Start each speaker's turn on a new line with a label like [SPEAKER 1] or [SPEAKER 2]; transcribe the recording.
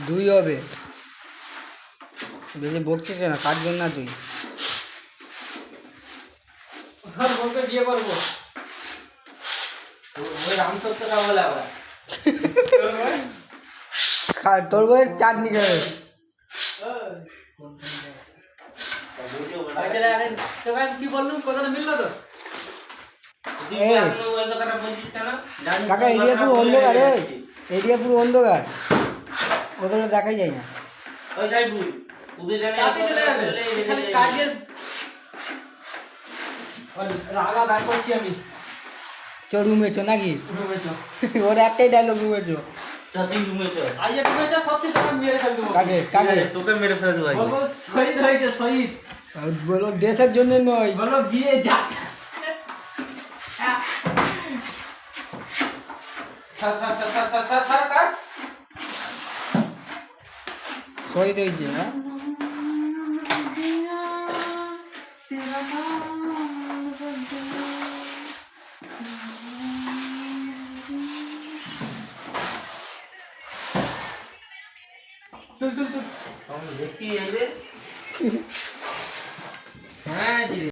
[SPEAKER 1] দুই হবে দেখে বকছিস না, কাটবেন না তুই।
[SPEAKER 2] বিয়ে করবো
[SPEAKER 1] তোর বইয়ের চাটনি খাবে।
[SPEAKER 2] কি বললুম, কথাটা মিললো তো?
[SPEAKER 1] কাকা এরিয়া পুরো অন্ধকার, এরিয়া পুরো অন্ধকার, ওদের দেখাই যায় না।
[SPEAKER 2] রাগা বার করছি আমি।
[SPEAKER 1] চ রুমে চ নাকি? ওর একটাই ডায়লগ, রুমে চ।
[SPEAKER 3] তোকে মেরে ফেলে দেবো।
[SPEAKER 2] শহীদ হয়েছে, শহীদ
[SPEAKER 1] বলো দেশের জন্য নয়,
[SPEAKER 2] বলো বিয়ে যা।
[SPEAKER 1] শহীদ হয়েছে। হ্যাঁ
[SPEAKER 3] দেখি এই রে। হ্যাঁ